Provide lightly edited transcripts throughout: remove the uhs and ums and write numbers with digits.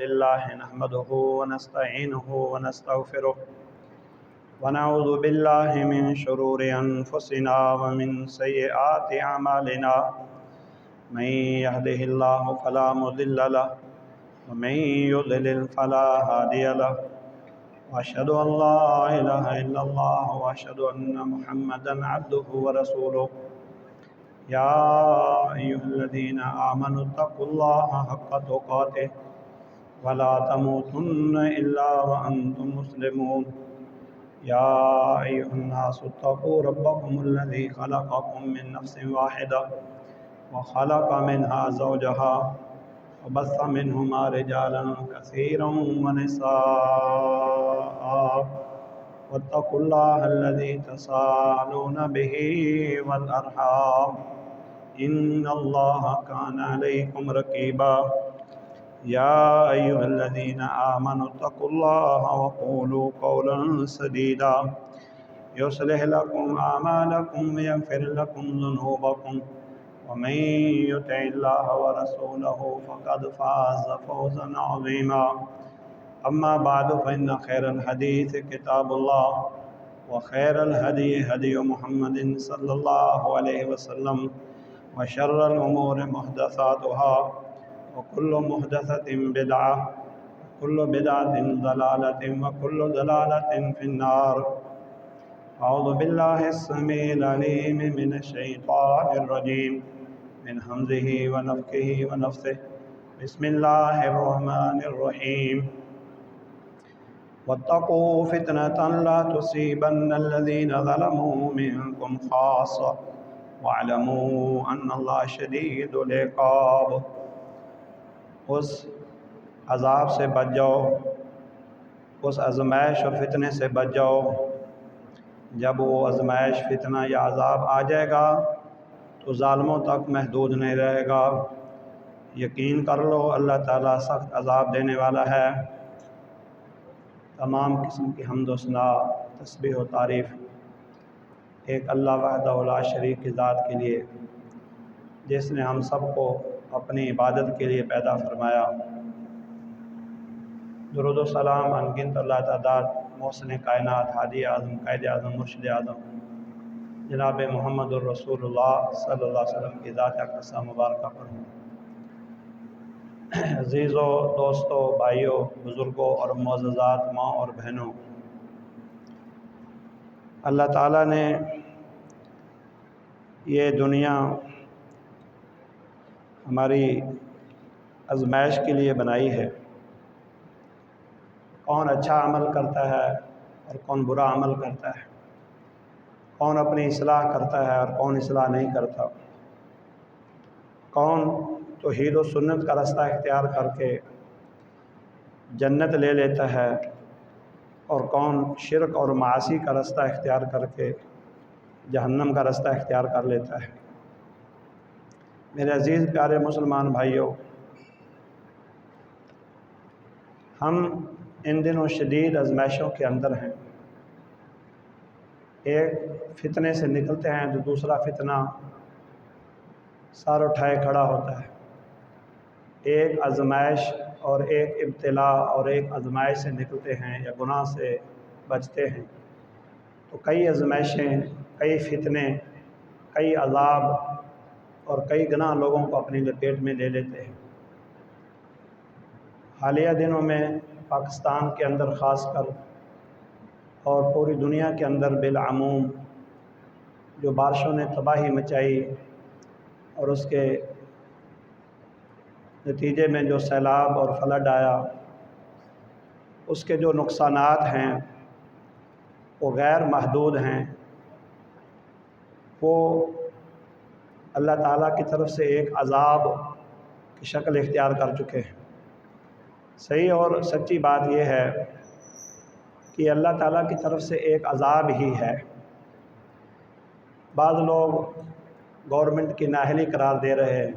لله نحمده ونستعينه ونستغفره ونعوذ بالله من شرور أنفسنا ومن سيئات أعمالنا من يهده الله فلا مضل له ومن يضلل فلا هادي له وأشهد أن لا إله إلا الله وأشهد أن محمدا عبده ورسوله يا أيها الذين آمنوا اتقوا الله حق تقاته ولا تموتن إلا وأنتم مسلمون يا أيها الناس اتقوا ربكم الذي خلقكم من نفس واحدة وخلق منها زوجها وبث منهما رجالا كثيرا ونساء واتقوا الله الذي تساءلون به والأرحام إن الله كان عليكم رقيبا يا أيها الذين آمنوا اتقوا الله وقولوا قولا سديدا يصلح لكم أعمالكم ويغفر لكم ذنوبكم ومن يطع الله ورسوله فقد فاز فوزا عظيما أما بعد فإن خير الحديث كتاب الله وخير الهدي هدي محمد صلى الله عليه وسلم وشر الأمور محدثاتها وكل محدثة بدعة وكل بدعة ضلالة وكل ضلالة في النار أعوذ بالله السميع العليم من الشيطان الرجيم من همزه ونفخه ونفثه بسم الله الرحمن الرحيم واتقوا فتنة لا تصيبن الذين ظلموا منكم خاصة واعلموا أن الله شديد العقاب اس عذاب سے بچ جاؤ، اس آزمائش اور فتنے سے بچ جاؤ جب وہ آزمائش، فتنہ یا عذاب آ جائے گا تو ظالموں تک محدود نہیں رہے گا۔ یقین کر لو اللہ تعالیٰ سخت عذاب دینے والا ہے۔ تمام قسم کی حمد و ثنا، تسبیح و تعریف ایک اللہ وحدہ لا شریک کی ذات کے لیے، جس نے ہم سب کو اپنی عبادت کے لیے پیدا فرمایا۔ درود و سلام انگنت اللہ تعداد محسن کائنات، ہادی اعظم، قائد اعظم، مرشد اعظم جناب محمد الرسول اللہ صلی اللہ علیہ وسلم کی ذات اقدسہ مبارکہ پر ہوں۔ عزیزوں، دوستوں، بھائیوں، بزرگوں اور معززات ماں اور بہنوں، اللہ تعالیٰ نے یہ دنیا ہماری آزمائش کے لیے بنائی ہے۔ کون اچھا عمل کرتا ہے اور کون برا عمل کرتا ہے، کون اپنی اصلاح کرتا ہے اور کون اصلاح نہیں کرتا، کون توحید و سنت کا راستہ اختیار کر کے جنت لے لیتا ہے اور کون شرک اور معاصی کا راستہ اختیار کر کے جہنم کا راستہ اختیار کر لیتا ہے۔ میرے عزیز پیارے مسلمان بھائیوں، ہم ان دنوں شدید آزمائشوں کے اندر ہیں۔ ایک فتنے سے نکلتے ہیں تو دوسرا فتنہ سر اٹھائے کھڑا ہوتا ہے۔ ایک آزمائش اور ایک ابتلا اور ایک آزمائش سے نکلتے ہیں یا گناہ سے بچتے ہیں تو کئی آزمائشیں، کئی فتنے، کئی عذاب اور کئی گناہ لوگوں کو اپنی لپیٹ میں لے لیتے ہیں۔ حالیہ دنوں میں پاکستان کے اندر خاص کر اور پوری دنیا کے اندر بالعموم جو بارشوں نے تباہی مچائی اور اس کے نتیجے میں جو سیلاب اور فلڈ آیا، اس کے جو نقصانات ہیں وہ غیر محدود ہیں۔ وہ اللہ تعالیٰ کی طرف سے ایک عذاب کی شکل اختیار کر چکے ہیں۔ صحیح اور سچی بات یہ ہے کہ اللہ تعالیٰ کی طرف سے ایک عذاب ہی ہے۔ بعض لوگ گورنمنٹ کی نااہلی قرار دے رہے ہیں،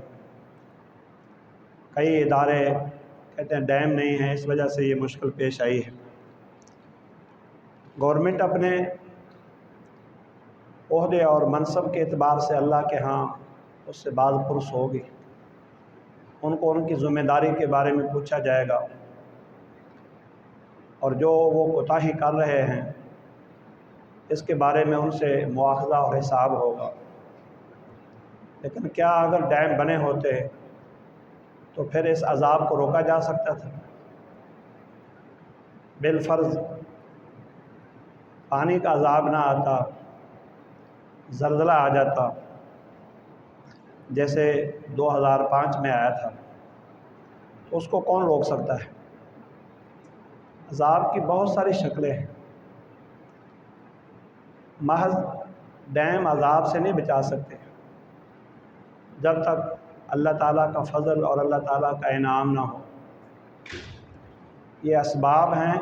کئی ادارے کہتے ہیں ڈیم نہیں ہے اس وجہ سے یہ مشکل پیش آئی ہے۔ گورنمنٹ اپنے عہدے اور منصب کے اعتبار سے اللہ کے ہاں اس سے باز پرس ہوگی، ان کو ان کی ذمہ داری کے بارے میں پوچھا جائے گا۔ اور جو وہ کوتاہی کر رہے ہیں اس کے بارے میں ان سے مواخذہ اور حساب ہوگا۔ لیکن کیا اگر ڈیم بنے ہوتے تو پھر اس عذاب کو روکا جا سکتا تھا؟ بالفرض پانی کا عذاب نہ آتا، زلزلہ آ جاتا جیسے 2005 میں آیا تھا، تو اس کو کون روک سکتا ہے؟ عذاب کی بہت ساری شکلیں ہیں، محض ڈیم عذاب سے نہیں بچا سکتے جب تک اللہ تعالیٰ کا فضل اور اللہ تعالیٰ کا انعام نہ ہو۔ یہ اسباب ہیں،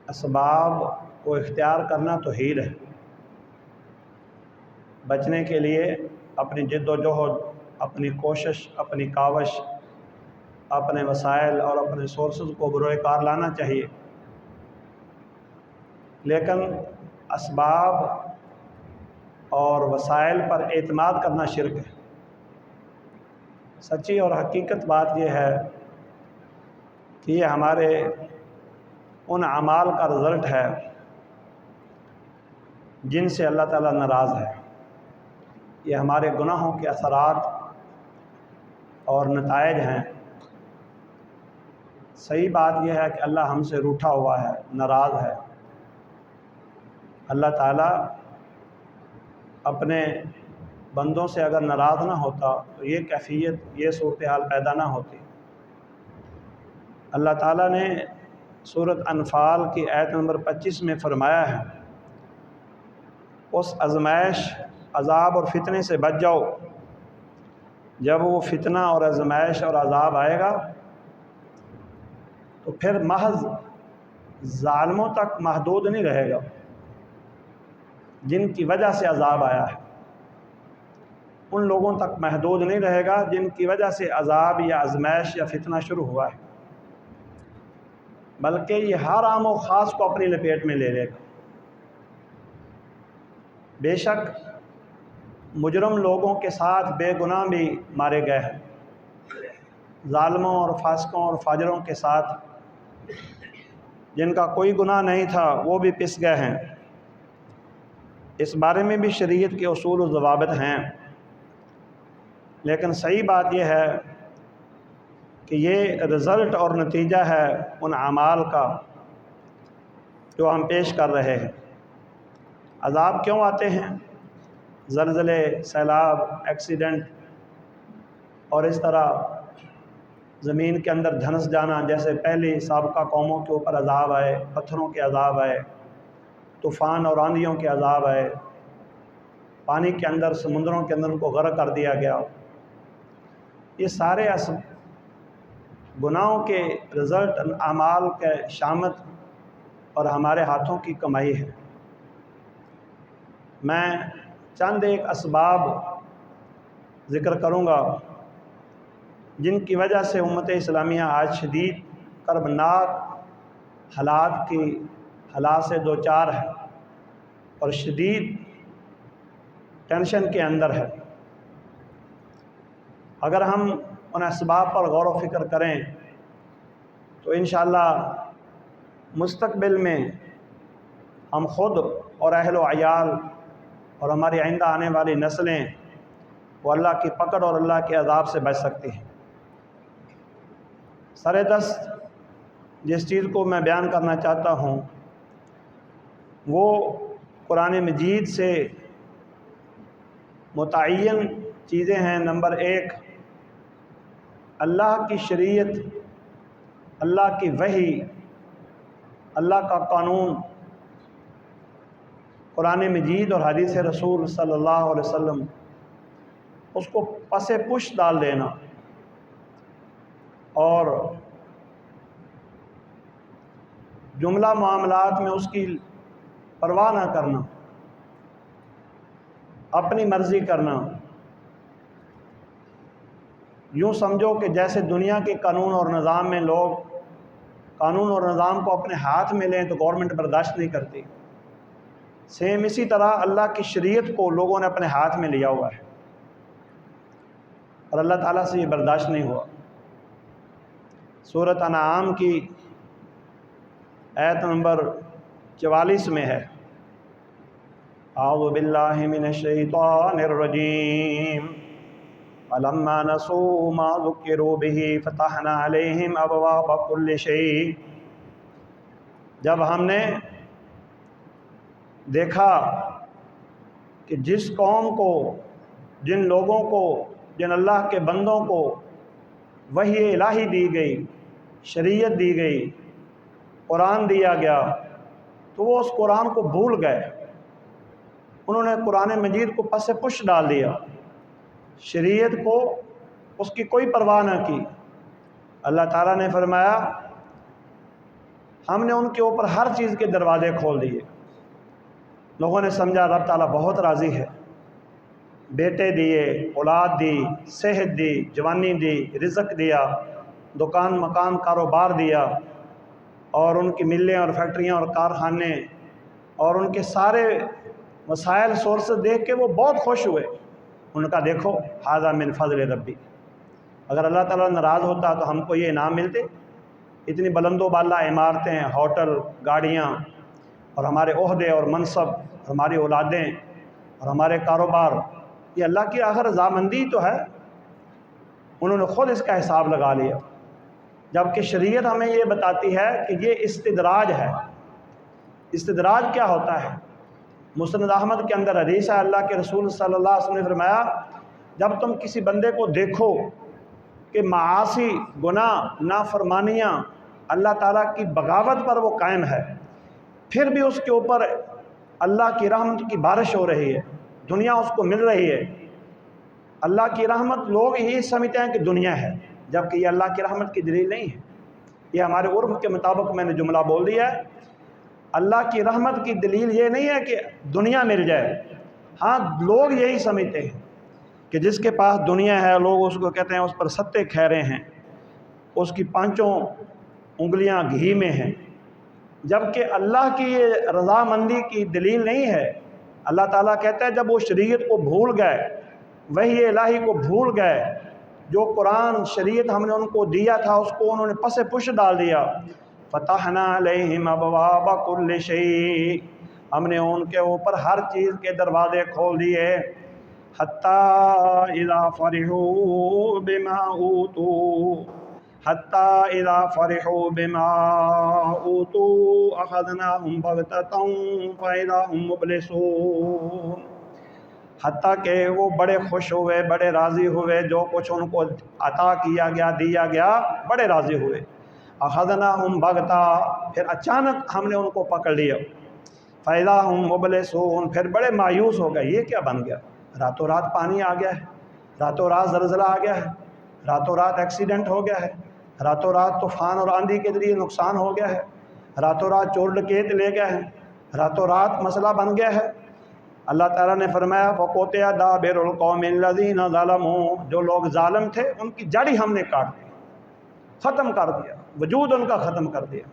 اسباب کو اختیار کرنا توحید ہے۔ بچنے کے لیے اپنی جد و جہد، اپنی کوشش، اپنی کاوش، اپنے وسائل اور اپنے سورسز کو بروئے کار لانا چاہیے، لیکن اسباب اور وسائل پر اعتماد کرنا شرک ہے۔ سچی اور حقیقت بات یہ ہے کہ یہ ہمارے ان اعمال کا رزلٹ ہے جن سے اللہ تعالیٰ ناراض ہے۔ یہ ہمارے گناہوں کے اثرات اور نتائج ہیں۔ صحیح بات یہ ہے کہ اللہ ہم سے روٹھا ہوا ہے، ناراض ہے۔ اللہ تعالیٰ اپنے بندوں سے اگر ناراض نہ ہوتا تو یہ کیفیت، یہ صورتحال پیدا نہ ہوتی۔ اللہ تعالیٰ نے سورۃ انفال کی آیت نمبر 25 میں فرمایا ہے، اس آزمائش، عذاب اور فتنے سے بچ جاؤ۔ جب وہ فتنہ اور آزمائش اور عذاب آئے گا تو پھر محض ظالموں تک محدود نہیں رہے گا جن کی وجہ سے عذاب آیا ہے، ان لوگوں تک محدود نہیں رہے گا جن کی وجہ سے عذاب یا آزمائش یا فتنہ شروع ہوا ہے، بلکہ یہ ہر عام و خاص کو اپنی لپیٹ میں لے لے گا۔ بے شک مجرم لوگوں کے ساتھ بے گناہ بھی مارے گئے ہیں، ظالموں اور فاسقوں اور فاجروں کے ساتھ جن کا کوئی گناہ نہیں تھا وہ بھی پس گئے ہیں۔ اس بارے میں بھی شریعت کے اصول و ضوابط ہیں، لیکن صحیح بات یہ ہے کہ یہ رزلٹ اور نتیجہ ہے ان اعمال کا جو ہم پیش کر رہے ہیں۔ عذاب کیوں آتے ہیں؟ زلزلے، سیلاب، ایکسیڈنٹ اور اس طرح زمین کے اندر دھنس جانا، جیسے پہلی سابقہ قوموں کے اوپر عذاب آئے، پتھروں کے عذاب آئے، طوفان اور آندھیوں کے عذاب آئے، پانی کے اندر، سمندروں کے اندر ان کو غرق کر دیا گیا۔ یہ سارے گناہوں کے رزلٹ، اعمال کے شامت اور ہمارے ہاتھوں کی کمائی ہے۔ میں چند ایک اسباب ذکر کروں گا جن کی وجہ سے امت اسلامیہ آج شدید کربناک حالات سے دوچار ہے اور شدید ٹینشن کے اندر ہے۔ اگر ہم ان اسباب پر غور و فکر کریں تو انشاءاللہ مستقبل میں ہم خود اور اہل و عیال اور ہماری آئندہ آنے والی نسلیں وہ اللہ کی پکڑ اور اللہ کے عذاب سے بچ سکتی ہیں۔ سر دست جس چیز کو میں بیان کرنا چاہتا ہوں وہ قرآن مجید سے متعین چیزیں ہیں۔ نمبر 1، اللہ کی شریعت، اللہ کی وحی، اللہ کا قانون، قرآن مجید اور حدیث رسول صلی اللہ علیہ وسلم، اس کو پس پش ڈال دینا اور جملہ معاملات میں اس کی پرواہ نہ کرنا، اپنی مرضی کرنا، یوں سمجھو کہ جیسے دنیا کے قانون اور نظام میں لوگ قانون اور نظام کو اپنے ہاتھ میں لیں تو گورنمنٹ برداشت نہیں کرتی، سیم اسی طرح اللہ کی شریعت کو لوگوں نے اپنے ہاتھ میں لیا ہوا ہے اور اللہ تعالیٰ سے یہ برداشت نہیں ہوا۔ سورۃ انعام کی آیت نمبر 44 میں ہے، اعوذ باللہ من الشیطان الرجیم فلما نسوا ما ذکروا به فتحنا علیہم ابواب کل شیء۔ جب ہم نے دیکھا کہ جس قوم کو، جن لوگوں کو، جن اللہ کے بندوں کو وحی الہی دی گئی، شریعت دی گئی، قرآن دیا گیا، تو وہ اس قرآن کو بھول گئے، انہوں نے قرآن مجید کو پس پش ڈال دیا، شریعت کو اس کی کوئی پرواہ نہ کی۔ اللہ تعالیٰ نے فرمایا ہم نے ان کے اوپر ہر چیز کے دروازے کھول دیے۔ لوگوں نے سمجھا رب تعالیٰ بہت راضی ہے، بیٹے دیے، اولاد دی، صحت دی، جوانی دی، رزق دیا، دکان مکان کاروبار دیا، اور ان کی ملیں اور فیکٹریاں اور کارخانے اور ان کے سارے وسائل سورسز دیکھ کے وہ بہت خوش ہوئے۔ ان کا دیکھو ھذا من فضل ربی، اگر اللہ تعالیٰ ناراض ہوتا تو ہم کو یہ انعام ملتے؟ اتنی بلند و بالا عمارتیں، ہوٹل، گاڑیاں، اور ہمارے عہدے اور منصب، ہماری اولادیں اور ہمارے کاروبار، یہ اللہ کی آخر رضامندی تو ہے۔ انہوں نے خود اس کا حساب لگا لیا، جبکہ شریعت ہمیں یہ بتاتی ہے کہ یہ استدراج ہے۔ استدراج کیا ہوتا ہے؟ مسند احمد کے اندر حدیث ہے، اللہ کے رسول صلی اللہ علیہ وسلم نے فرمایا جب تم کسی بندے کو دیکھو کہ معاصی، گناہ، نافرمانیاں، اللہ تعالیٰ کی بغاوت پر وہ قائم ہے، پھر بھی اس کے اوپر اللہ کی رحمت کی بارش ہو رہی ہے، دنیا اس کو مل رہی ہے۔ اللہ کی رحمت لوگ یہی سمجھتے ہیں کہ دنیا ہے، جبکہ یہ اللہ کی رحمت کی دلیل نہیں ہے۔ یہ ہمارے عرف کے مطابق میں نے جملہ بول دیا ہے، اللہ کی رحمت کی دلیل یہ نہیں ہے کہ دنیا مل جائے۔ ہاں لوگ یہی سمجھتے ہیں کہ جس کے پاس دنیا ہے لوگ اس کو کہتے ہیں اس پر ستے کھیرے ہیں، اس کی پانچوں انگلیاں گھی میں ہیں، جبکہ اللہ کی یہ رضامندی کی دلیل نہیں ہے۔ اللہ تعالیٰ کہتا ہے جب وہ شریعت کو بھول گئے، وحی الہی کو بھول گئے، جو قرآن شریعت ہم نے ان کو دیا تھا اس کو انہوں نے پس پش ڈال دیا، فتحنا علیہم ابواب کل شیء، ہم نے ان کے اوپر ہر چیز کے دروازے کھول دیے، حتی اذا فرحوا بما اوتوا، حتی اذا فرحوا بما اوتوا اخذناہم بغتۃ فاذا ہم مبلسون، حتیٰ کہ وہ بڑے خوش ہوئے، بڑے راضی ہوئے، جو کچھ ان کو عطا کیا گیا، دیا گیا، بڑے راضی ہوئے۔ اخذناہم بغتۃ، پھر اچانک ہم نے ان کو پکڑ لیا، فاذا ہم مبلسون، پھر بڑے مایوس ہو گئے، یہ کیا بن گیا؟ راتوں رات پانی آ گیا ہے، راتوں رات زلزلہ آ گیا ہے، راتوں رات ایکسیڈنٹ ہو گیا ہے، راتوں رات طوفان اور آندھی کے ذریعے نقصان ہو گیا ہے، راتوں رات چور ڈکیت لے گئے ہیں، راتوں رات مسئلہ بن گیا ہے۔ اللہ تعالیٰ نے فرمایا فَقُطِعَ دَابِرُ الْقَوْمِ الَّذِينَ ظَلَمُوا، جو لوگ ظالم تھے ان کی جڑ ہی ہم نے کاٹ دی، ختم کر دیا، وجود ان کا ختم کر دیا۔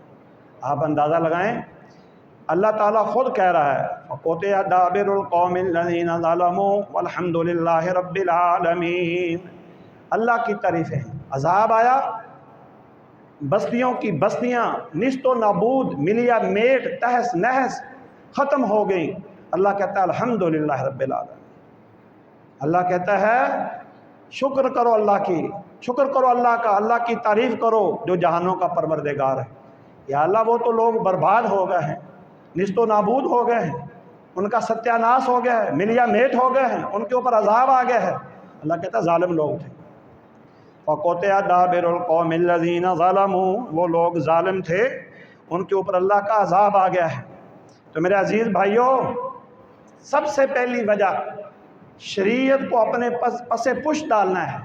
آپ اندازہ لگائیں، اللہ تعالیٰ خود کہہ رہا ہے فَقُطِعَ دَابِرُ الْقَوْمِ الَّذِينَ ظَلَمُوا وَالْحَمْدُ لِلَّهِ رَبِّ الْعَالَمِينَ۔ اللہ کی تعریفیں، عذاب آیا، بستیوں کی بستیاں نیست و نابود، ملیا میٹ، تہس نہس ختم ہو گئی۔ اللہ کہتا ہے الحمدللہ رب العالمین، اللہ کہتا ہے شکر کرو اللہ کی، شکر کرو اللہ کا، اللہ کی تعریف کرو جو جہانوں کا پروردگار ہے۔ یا اللہ وہ تو لوگ برباد ہو گئے ہیں، نیست و نابود ہو گئے ہیں، ان کا ستیہ ناش ہو گیا ہے، ملیا میٹ ہو گئے ہیں، ان کے اوپر عذاب آ گیا ہے۔ اللہ کہتا ہے ظالم لوگ تھے۔ فَقُطِعَ دَابِرُ الْقَوْمِ الَّذِينَ ظَلَمُوا، وہ لوگ ظالم تھے، ان کے اوپر اللہ کا عذاب آ گیا ہے۔ تو میرے عزیز بھائیوں، سب سے پہلی وجہ شریعت کو اپنے پس پش ڈالنا ہے۔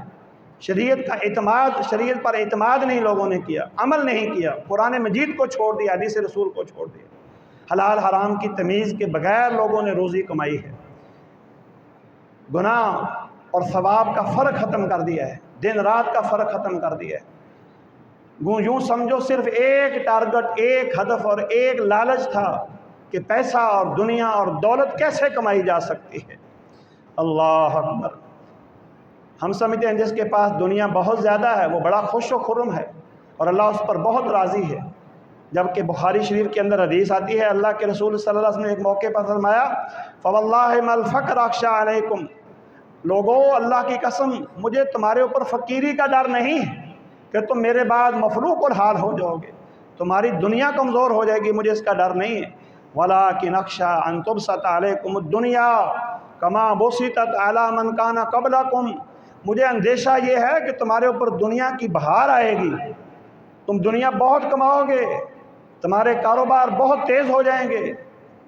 شریعت کا اعتماد، شریعت پر اعتماد نہیں لوگوں نے کیا، عمل نہیں کیا، قرآن مجید کو چھوڑ دیا، حدیث رسول کو چھوڑ دیا، حلال حرام کی تمیز کے بغیر لوگوں نے روزی کمائی ہے، گناہ اور ثواب کا فرق ختم کر دیا ہے، دن رات کا فرق ختم کر دیا ہے۔ یوں سمجھو صرف ایک ٹارگٹ، ایک ہدف اور ایک لالچ تھا کہ پیسہ اور دنیا اور دولت کیسے کمائی جا سکتی ہے۔ اللہ اکبر۔ ہم سمجھتے ہیں جس کے پاس دنیا بہت زیادہ ہے وہ بڑا خوش و خرم ہے اور اللہ اس پر بہت راضی ہے، جبکہ بخاری شریف کے اندر حدیث آتی ہے، اللہ کے رسول صلی اللہ علیہ وسلم نے ایک موقع پر فرمایا فواللہ ما الفقر اخشى علیکم، لوگو اللہ کی قسم مجھے تمہارے اوپر فقیری کا ڈر نہیں ہے کہ تم میرے بعد مفلوق الحال ہو جاؤ گے، تمہاری دنیا کمزور ہو جائے گی، مجھے اس کا ڈر نہیں ہے، ولیکن اخشى ان تبسط علیکم الدنیا کما بسطت علی من کان قبلکم، مجھے اندیشہ یہ ہے کہ تمہارے اوپر دنیا کی بہار آئے گی، تم دنیا بہت کماؤ گے، تمہارے کاروبار بہت تیز ہو جائیں گے،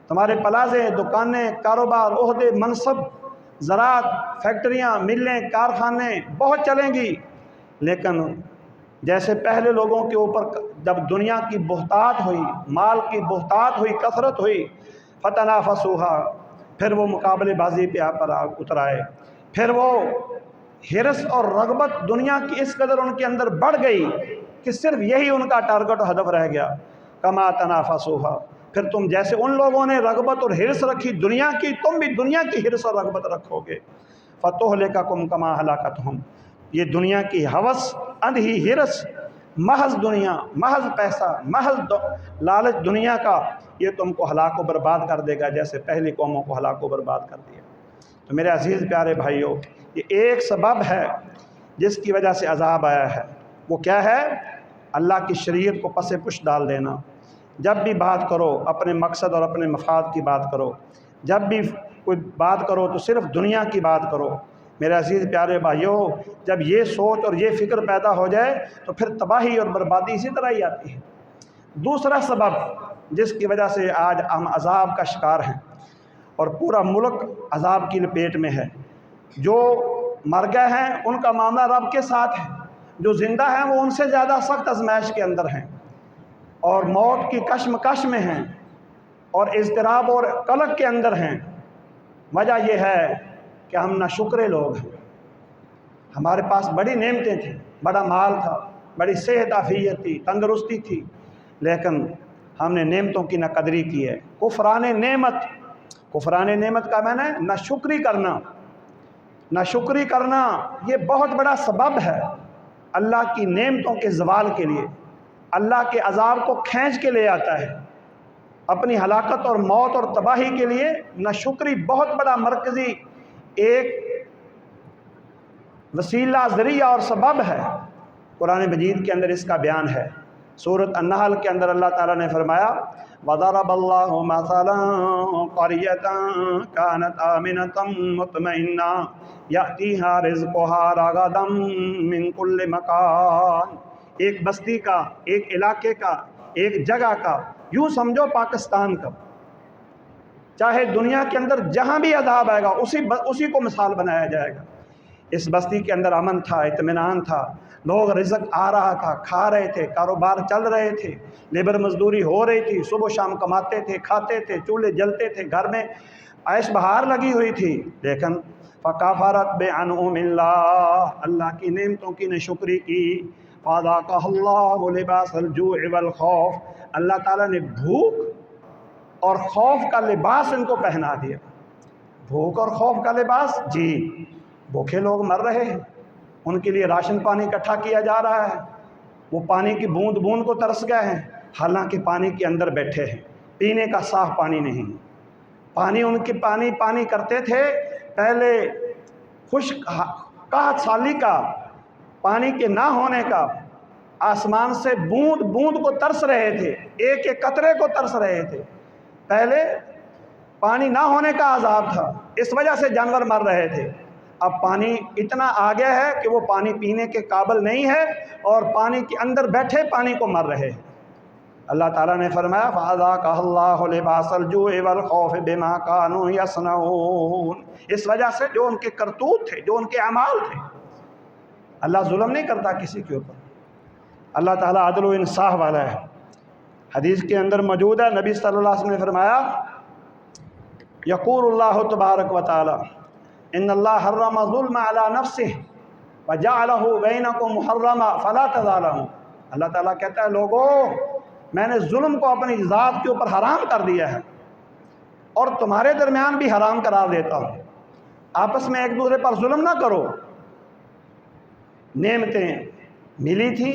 تمہارے پلازے، دکانیں، کاروبار، عہدے، منصب، زراعت، فیکٹریاں، ملیں، کارخانے بہت چلیں گی، لیکن جیسے پہلے لوگوں کے اوپر جب دنیا کی بہتات ہوئی، مال کی بہتات ہوئی، کثرت ہوئی، فتنافسوها، پھر وہ مقابلے بازی پہ اتر آئے، پھر وہ حرص اور رغبت دنیا کی اس قدر ان کے اندر بڑھ گئی کہ صرف یہی ان کا ٹارگٹ و ہدف رہ گیا، کما تنافسوها، پھر تم جیسے ان لوگوں نے رغبت اور حرص رکھی دنیا کی، تم بھی دنیا کی حرص اور رغبت رکھو گے، فتہلککم کما ہلاکتہم، یہ دنیا کی ہوس، اندھی حرص، محض دنیا، محض پیسہ، محض لالچ دنیا کا، یہ تم کو ہلاک و برباد کر دے گا جیسے پہلی قوموں کو ہلاک و برباد کر دیا۔ تو میرے عزیز پیارے بھائیوں، یہ ایک سبب ہے جس کی وجہ سے عذاب آیا ہے، وہ کیا ہے؟ اللہ کی شریعت کو پس پش ڈال دینا۔ جب بھی بات کرو اپنے مقصد اور اپنے مفاد کی بات کرو، جب بھی کوئی بات کرو تو صرف دنیا کی بات کرو۔ میرے عزیز پیارے بھائیوں، جب یہ سوچ اور یہ فکر پیدا ہو جائے تو پھر تباہی اور بربادی اسی طرح ہی آتی ہے۔ دوسرا سبب جس کی وجہ سے آج ہم عذاب کا شکار ہیں اور پورا ملک عذاب کی لپیٹ میں ہے، جو مر گئے ہیں ان کا معاملہ رب کے ساتھ ہے، جو زندہ ہیں وہ ان سے زیادہ سخت آزمائش کے اندر ہیں اور موت کی کشمکش میں ہیں اور اضطراب اور قلق کے اندر ہیں۔ وجہ یہ ہے کہ ہم ناشکرے لوگ ہیں، ہمارے پاس بڑی نعمتیں تھیں، بڑا مال تھا، بڑی صحت عافیت تھی، تندرستی تھی، لیکن ہم نے نعمتوں کی نہ قدری کی ہے۔ کفران نعمت کا معنی ہے ناشکری کرنا۔ ناشکری کرنا یہ بہت بڑا سبب ہے اللہ کی نعمتوں کے زوال کے لیے، اللہ کے عذاب کو کھینچ کے لے آتا ہے، اپنی ہلاکت اور موت اور تباہی کے لیے ناشکری بہت بڑا مرکزی ایک وسیلہ، ذریعہ اور سبب ہے۔ قرآن مجید کے اندر اس کا بیان ہے۔ سورۃ النحل کے اندر اللہ تعالیٰ نے فرمایا وَضَرَبَ اللَّهُ مَثَلًا قَرْيَةً كَانَتْ آمِنَةً مُطْمَئِنَّةً يَأْتِيهَا رِزْقُهَا رَغَدًا مِّن كُلِّ مَكَانٍ، ایک بستی کا، ایک علاقے کا، ایک جگہ کا، یوں سمجھو پاکستان کا، چاہے دنیا کے اندر جہاں بھی عذاب آئے گا اسی کو مثال بنایا جائے گا۔ اس بستی کے اندر امن تھا، اطمینان تھا، لوگ رزق آ رہا تھا، کھا رہے تھے، کاروبار چل رہے تھے، لیبر مزدوری ہو رہی تھی، صبح شام کماتے تھے، کھاتے تھے، چولہے جلتے تھے، گھر میں عیش بہار لگی ہوئی تھی، لیکن فَكَفَرَتْ بِأَنْعُمِ اللَّهِ، اللہ کی نعمتوں کی ناشکری کی، فَأَذَاقَهَا اللَّهُ لِبَاسَ الْجُوعِ وَالْخَوْفِ، اللہ تعالیٰ نے بھوک اور خوف کا لباس ان کو پہنا دیا۔ بھوک اور خوف کا لباس، جی بھوکے لوگ مر رہے ہیں، ان کے لیے راشن پانی اکٹھا کیا جا رہا ہے، وہ پانی کی بوند بوند کو ترس گئے ہیں، حالانکہ پانی کے اندر بیٹھے ہیں، پینے کا صاف پانی نہیں۔ پانی ان کے پانی کرتے تھے پہلے خشک قحط سالی کا، پانی کے نہ ہونے کا، آسمان سے بوند بوند کو ترس رہے تھے، ایک ایک قطرے کو ترس رہے تھے۔ پہلے پانی نہ ہونے کا عذاب تھا، اس وجہ سے جانور مر رہے تھے۔ اب پانی اتنا آگے ہے کہ وہ پانی پینے کے قابل نہیں ہے اور پانی کے اندر بیٹھے پانی کو مر رہے ہیں۔ اللہ تعالیٰ نے فرمایا فَأَذَاقَهَا اللَّهُ لِبَاسَ الْجُوعِ وَالْخَوْفِ بِمَا كَانُوا يَصْنَعُونَ، اس وجہ سے جو ان کے کرتوت تھے، جو ان کے اعمال تھے۔ اللہ ظلم نہیں کرتا کسی کے اوپر، اللہ تعالیٰ عدل و انصاف والا ہے۔ حدیث کے اندر موجود ہے، نبی صلی اللہ علیہ وسلم نے فرمایا یقول اللہ تبارک و تعالی ان اللہ حرم ظلم علی نفسہ وجعلہ بینکم محرما فلا تظالموا، اللہ تعالیٰ کہتا ہے لوگوں میں نے ظلم کو اپنی ذات کے اوپر حرام کر دیا ہے اور تمہارے درمیان بھی حرام قرار دیتا ہوں، آپس میں ایک دوسرے پر ظلم نہ کرو۔ نعمتیں ملی تھیں،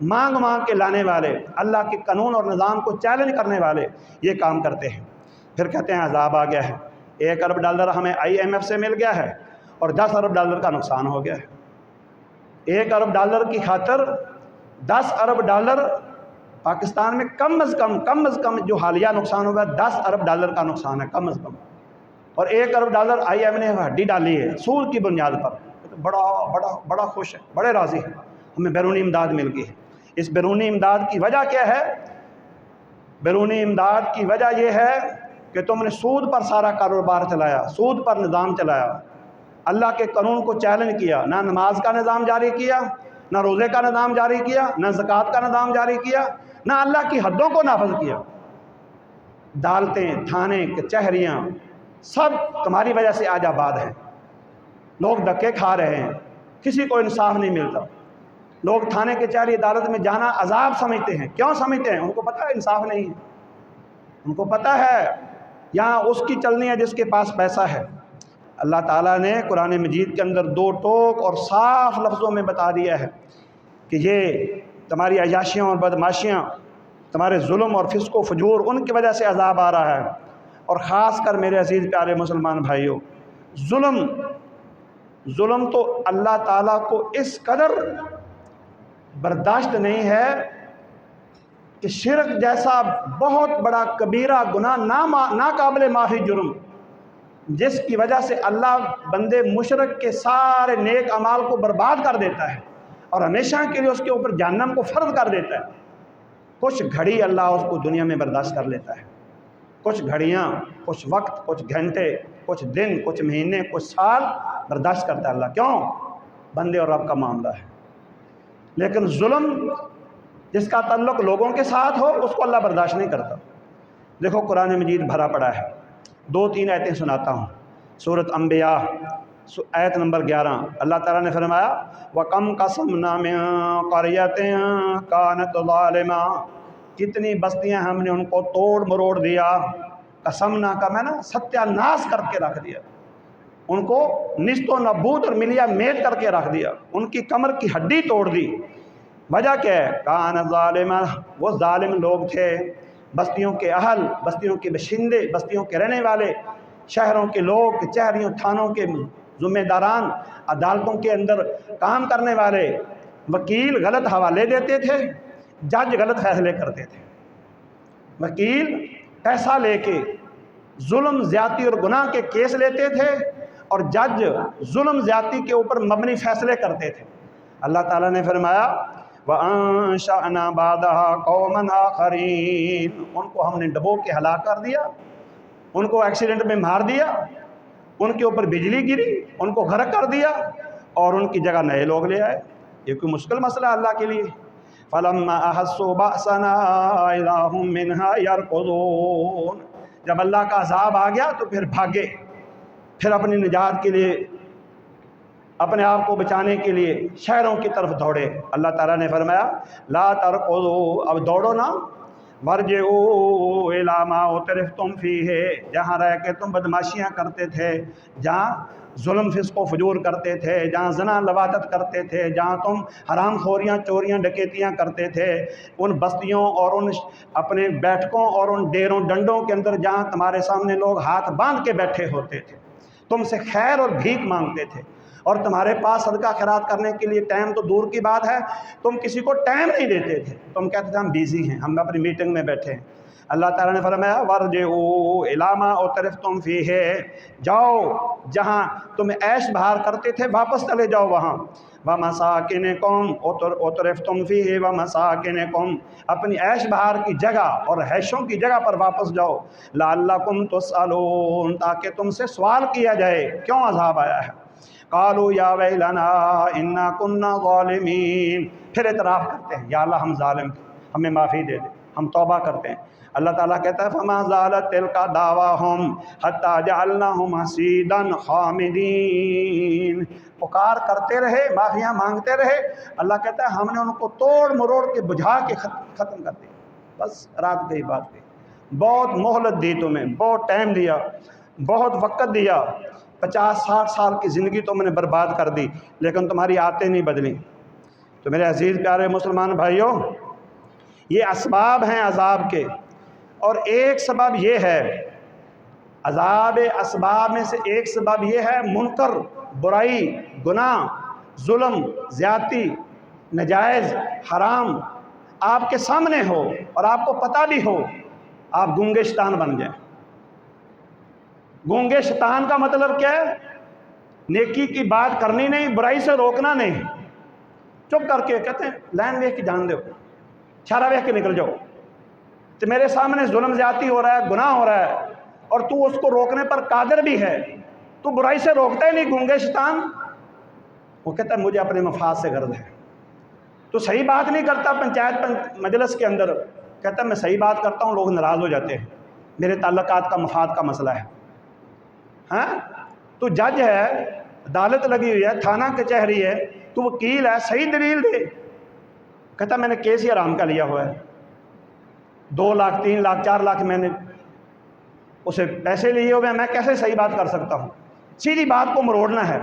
مانگ مانگ کے لانے والے، اللہ کے قانون اور نظام کو چیلنج کرنے والے یہ کام کرتے ہیں۔ پھر کہتے ہیں عذاب آ گیا ہے، 1 ارب ڈالر ہمیں IMF سے مل گیا ہے اور 10 ارب ڈالر کا نقصان ہو گیا ہے۔ 1 ارب ڈالر کی خاطر 10 ارب ڈالر پاکستان میں کم از کم جو حالیہ نقصان ہوا 10 ارب ڈالر کا نقصان ہے کم از کم، اور 1 ارب ڈالر IMF نے ہڈی ڈالی ہے سود کی بنیاد پر۔ بڑا خوش ہے، بڑے راضی ہیں، ہمیں بیرونی امداد مل گئی ہے۔ اس بیرونی امداد کی وجہ کیا ہے؟ بیرونی امداد کی وجہ یہ ہے کہ تم نے سود پر سارا کاروبار چلایا، سود پر نظام چلایا، اللہ کے قانون کو چیلنج کیا، نہ نماز کا نظام جاری کیا، نہ روزے کا نظام جاری کیا، نہ زکوٰۃ کا نظام جاری کیا، نہ اللہ کی حدوں کو نافذ کیا۔ عدالتیں، تھانے، کچہریاں سب تمہاری وجہ سے آج آباد ہیں۔ لوگ دھکے کھا رہے ہیں، کسی کو انصاف نہیں ملتا۔ لوگ تھانے کچہری عدالت میں جانا عذاب سمجھتے ہیں۔ کیوں سمجھتے ہیں؟ ان کو پتہ ہے انصاف نہیں ہے، ان کو پتہ ہے یہاں اس کی چلنی ہے جس کے پاس پیسہ ہے۔ اللہ تعالیٰ نے قرآن مجید کے اندر 2 ٹوک اور صاف لفظوں میں بتا دیا ہے کہ یہ تمہاری عیاشیاں اور بدماشیاں، تمہارے ظلم اور فسق و فجور، ان کی وجہ سے عذاب آ رہا ہے۔ اور خاص کر میرے عزیز پیارے مسلمان بھائیوں، ظلم تو اللہ تعالیٰ کو اس قدر برداشت نہیں ہے کہ شرک جیسا بہت بڑا کبیرہ گناہ، ناقابل معافی جرم، جس کی وجہ سے اللہ بندے مشرک کے سارے نیک اعمال کو برباد کر دیتا ہے اور ہمیشہ کے لیے اس کے اوپر جہنم کو فرض کر دیتا ہے۔ کچھ گھڑی اللہ اس کو دنیا میں برداشت کر لیتا ہے، کچھ گھڑیاں، کچھ وقت، کچھ گھنٹے، کچھ دن، کچھ مہینے، کچھ سال برداشت کرتا ہے اللہ۔ کیوں؟ بندے اور رب کا معاملہ ہے۔ لیکن ظلم جس کا تعلق لوگوں کے ساتھ ہو اس کو اللہ برداشت نہیں کرتا۔ دیکھو قرآن مجید بھرا پڑا ہے، 2-3 آیتیں سناتا ہوں۔ سورۃ انبیاء آیت نمبر 11، اللہ تعالیٰ نے فرمایا وَكَمْ قَصَمْنَا مِن قَرْيَةٍ كَانَتْ ظَالِمَةً، کتنی بستیاں ہم نے ان کو توڑ مروڑ دیا۔ قسمنا کا میں نا ستیہ ناس کر کے رکھ دیا، ان کو نست و نبود اور ملیا میٹ کر کے رکھ دیا، ان کی کمر کی ہڈی توڑ دی۔ وجہ کیا ہے؟ کان ظالمہ، وہ ظالم لوگ تھے، بستیوں کے اہل، بستیوں کے باشندے، بستیوں کے رہنے والے، شہروں کے لوگ، کچہریوں تھانوں کے ذمہ داران، عدالتوں کے اندر کام کرنے والے، وکیل غلط حوالے دیتے تھے، جج غلط فیصلے کرتے تھے۔ وکیل پیسہ لے کے ظلم زیادتی اور گناہ کے کیس لیتے تھے اور جج ظلم زیادتی کے اوپر مبنی فیصلے کرتے تھے۔ اللہ تعالیٰ نے فرمایا وَأَنشَأْنَا بَعْدَهَا قَوْمًا آخَرِينَ، ان کو ہم نے ڈبو کے ہلاک کر دیا، ان کو ایکسیڈنٹ میں مار دیا، ان کے اوپر بجلی گری، ان کو غرق کر دیا اور ان کی جگہ نئے لوگ لے آئے۔ یہ کوئی مشکل مسئلہ ہے اللہ کے لیے؟ فَلَمَّا أَحَسُّوا بَأْسَنَا إِذَا هُمْ مِنْهَا يَرْكُضُونَ، جب اللہ کا عذاب آ گیا تو پھر بھاگے، پھر اپنی نجات کے لیے، اپنے آپ کو بچانے کے لیے شہروں کی طرف دوڑے۔ اللہ تعالیٰ نے فرمایا لا ترقدوا، اب دوڑو نا، وارجعوا الی ما اترفتم فیہ، جہاں رہ کے تم بدماشیاں کرتے تھے، جہاں ظلم فسق و فجور کرتے تھے، جہاں زنا لواطت کرتے تھے، جہاں تم حرام خوریاں چوریاں ڈکیتیاں کرتے تھے، ان بستیوں اور ان اپنے بیٹھکوں اور ان ڈیروں ڈنڈوں کے اندر جہاں تمہارے سامنے لوگ ہاتھ باندھ کے بیٹھے ہوتے تھے، تم سے خیر اور بھیک مانگتے تھے، اور تمہارے پاس صدقہ خیرات کرنے کے لیے ٹائم تو دور کی بات ہے، تم کسی کو ٹائم نہیں دیتے تھے، تم کہتے تھے ہم بیزی ہیں، ہم اپنی میٹنگ میں بیٹھے ہیں۔ اللہ تعالیٰ نے فرمایا وَارْجِعُوا إِلَىٰ مَا أُتْرِفْتُمْ فِيهِ، جاؤ جہاں تم عیش بہار کرتے تھے واپس چلے جاؤ وہاں، وَمَسَاكِنِكُمْ أُتْرِفْتُمْ فِيهِ وَمَسَاكِنِكُمْ، اپنی عیش بہار کی جگہ اور رہائشوں کی جگہ پر واپس جاؤ، لَعَلَّكُمْ تُسْأَلُونَ، تاکہ تم سے سوال کیا جائے کیوں عذاب آیا ہے۔ قالوا یا ویلنا انا کنا ظالمین، پھر اعتراف کرتے ہیں یا اللہ ہم ظالم تھے، ہمیں معافی دے دے، ہم توبہ کرتے ہیں۔ اللہ تعالیٰ کہتا ہے فما زالت تلک دعواہم حتی جعلناہم حصیدا خامدین، پکار کرتے رہے، معافیاں مانگتے رہے، اللہ کہتا ہے ہم نے ان کو توڑ مروڑ کے بجھا کے ختم کر دیا، بس رات گئی بات گئی۔ بہت مہلت دی تمہیں، بہت ٹائم دیا، بہت وقت دیا، 50-60 سال کی زندگی تم نے برباد کر دی، لیکن تمہاری عادتیں نہیں بدلیں، تو میرے عزیز پیارے مسلمان بھائیوں، یہ اسباب ہیں عذاب کے، اور ایک سبب یہ ہے، عذاب اسباب میں سے ایک سبب یہ ہے منکر، برائی، گناہ، ظلم، زیادتی، نجائز، حرام آپ کے سامنے ہو اور آپ کو پتہ بھی ہو، آپ گونگے شیطان بن جائیں۔ گونگے شیطان کا مطلب کیا ہے؟ نیکی کی بات کرنی نہیں، برائی سے روکنا نہیں، چپ کر کے کہتے ہیں لائن ویک کی جان دو، اشارہ ویک کے نکل جاؤ، تو میرے سامنے ظلم زیادتی ہو رہا ہے، گناہ ہو رہا ہے، اور تو اس کو روکنے پر قادر بھی ہے، تو برائی سے روکتا ہی نہیں، گونگے شیطان۔ وہ کہتا ہے مجھے اپنے مفاد سے غرض ہے، تو صحیح بات نہیں کرتا پنچایت مجلس کے اندر، کہتا ہے میں صحیح بات کرتا ہوں، لوگ ناراض ہو جاتے ہیں، میرے تعلقات کا مفاد کا مسئلہ ہے۔ ہاں، تو جج ہے، عدالت لگی ہوئی ہے، تھانہ کچہری ہے، تو وکیل ہے، صحیح دلیل دے۔ کہتا میں نے کیس ہی آرام کا لیا ہوا ہے، 2 لاکھ 3 لاکھ 4 لاکھ میں نے اسے پیسے لیے ہوئے ہیں، میں کیسے صحیح بات کر سکتا ہوں؟ سیدھی بات کو مروڑنا ہے۔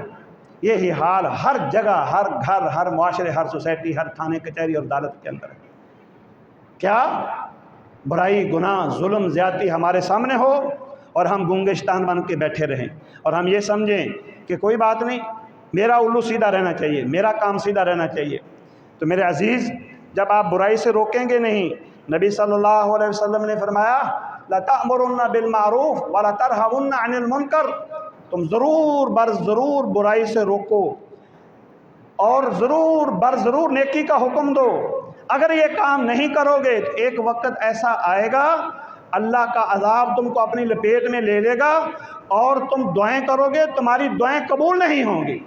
یہی حال ہر جگہ، ہر گھر، ہر معاشرے، ہر سوسائٹی، ہر تھانے کچہری اور عدالت کے اندر ہے۔ کیا برائی، گناہ، ظلم، زیادتی ہمارے سامنے ہو اور ہم گونگے شیطان بن کے بیٹھے رہیں، اور ہم یہ سمجھیں کہ کوئی بات نہیں، میرا الو سیدھا رہنا چاہیے، میرا کام سیدھا رہنا چاہیے۔ تو میرے عزیز، جب آپ برائی سے روکیں گے نہیں، نبی صلی اللہ علیہ وسلم نے فرمایا لَتَأْمُرُنَّ بِالْمَعْرُوفِ وَلَتَنْهُنَّ عَنِ الْمُنْكَرِ، تم ضرور بر ضرور برائی سے روکو اور ضرور بر ضرور نیکی کا حکم دو۔ اگر یہ کام نہیں کرو گے تو ایک وقت ایسا آئے گا اللہ کا عذاب تم کو اپنی لپیٹ میں لے لے گا، اور تم دعائیں کرو گے، تمہاری دعائیں قبول نہیں ہوں گی۔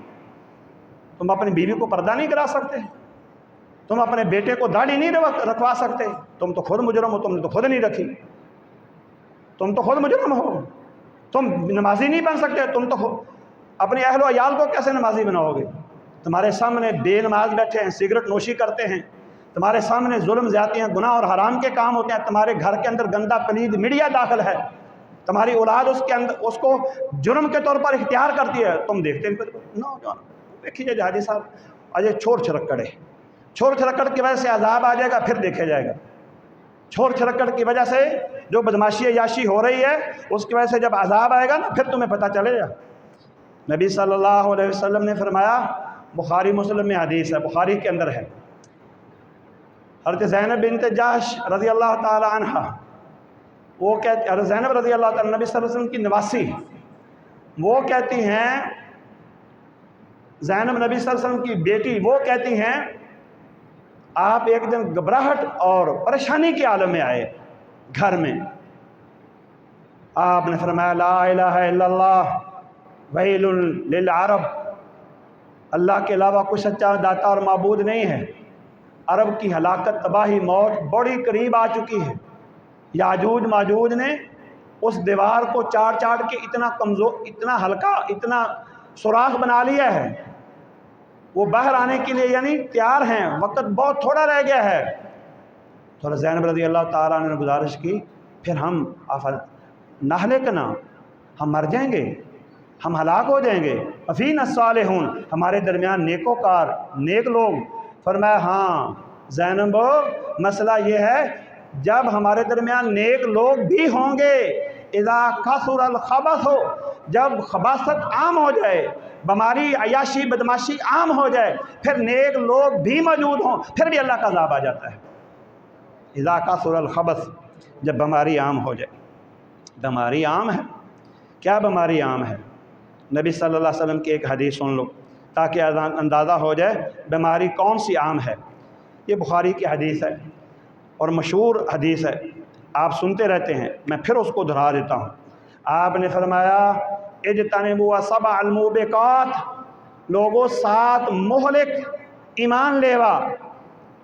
تم اپنی بیوی کو پردہ نہیں کرا سکتے، تم اپنے بیٹے کو داڑھی نہیں رکھوا سکتے، تم تو خود مجرم ہو، تم نے تو خود نہیں رکھی، تم تو خود مجرم ہو، تم نمازی نہیں بن سکتے، تم تو اپنے اہل و عیال کو کیسے نمازی بناؤ گے؟ تمہارے سامنے بے نماز بیٹھے ہیں، سگریٹ نوشی کرتے ہیں، تمہارے سامنے ظلم زیادتیاں، گناہ اور حرام کے کام ہوتے ہیں، تمہارے گھر کے اندر گندا پلید میڈیا داخل ہے، تمہاری اولاد اس کے اندر اس کو جرم کے طور پر اختیار کرتی ہے، تم دیکھتے ہیں نوجوان دیکھیے جہادی صاحب اجے چھوڑ چھرکڑ ہے، چھوڑ چھرکڑ کی وجہ سے عذاب آ جائے گا، پھر دیکھا جائے گا۔ چھوڑ چھرکڑ کی وجہ سے جو بدماشی عیاشی ہو رہی ہے، اس کی وجہ سے جب عذاب آئے گا نا، پھر تمہیں پتہ چلے گا۔ نبی صلی اللہ علیہ وسلم نے فرمایا، بخاری مسلم میں حدیث ہے، بخاری کے اندر ہے، حضرت زینب بنت جحش رضی اللہ تعالی عنہ، وہ کہتی، حضرت زینب رضی اللہ تعالی نبی صلی اللہ علیہ وسلم کی نواسی، وہ کہتی ہیں، زینب نبی صلی اللہ علیہ وسلم کی بیٹی، وہ کہتی ہیں آپ ایک دن گھبراہٹ اور پریشانی کے عالم میں آئے گھر میں، آپ نے فرمایا لا الہ الا اللہ ویل للعرب، اللہ کے علاوہ کوئی سچا داتا اور معبود نہیں ہے، عرب کی ہلاکت، تباہی، موت بڑی قریب آ چکی ہے۔ یاجوج ماجوج نے اس دیوار کو چاٹ چاٹ کے اتنا کمزور، اتنا ہلکا، اتنا سوراخ بنا لیا ہے، وہ باہر آنے کے لیے یعنی تیار ہیں، وقت بہت تھوڑا رہ گیا ہے۔ تو زینب رضی اللہ تعالیٰ عنہ نے گزارش کی پھر ہم نہلکنا، ہم مر جائیں گے، ہم ہلاک ہو جائیں گے، فینا الصالحون، ہمارے درمیان نیکوکار نیک لوگ۔ فرمایا ہاں زینب، مسئلہ یہ ہے جب ہمارے درمیان نیک لوگ بھی ہوں گے، اذا کثر الخبث، جب خباثت عام ہو جائے، بیماری عیاشی بدماشی عام ہو جائے، پھر نیک لوگ بھی موجود ہوں، پھر بھی اللہ کا عذاب آ جاتا ہے۔ اذا کثر الخبث، جب بیماری عام ہو جائے۔ بیماری عام ہے، کیا بیماری عام ہے؟ نبی صلی اللہ علیہ وسلم کی ایک حدیث سن لو تاکہ اندازہ ہو جائے بیماری کون سی عام ہے۔ یہ بخاری کی حدیث ہے اور مشہور حدیث ہے، آپ سنتے رہتے ہیں، میں پھر اس کو دہرا دیتا ہوں۔ آپ نے فرمایا اجتنبوا سبع الموبقات، لوگوں 7 مہلک، ایمان لیوا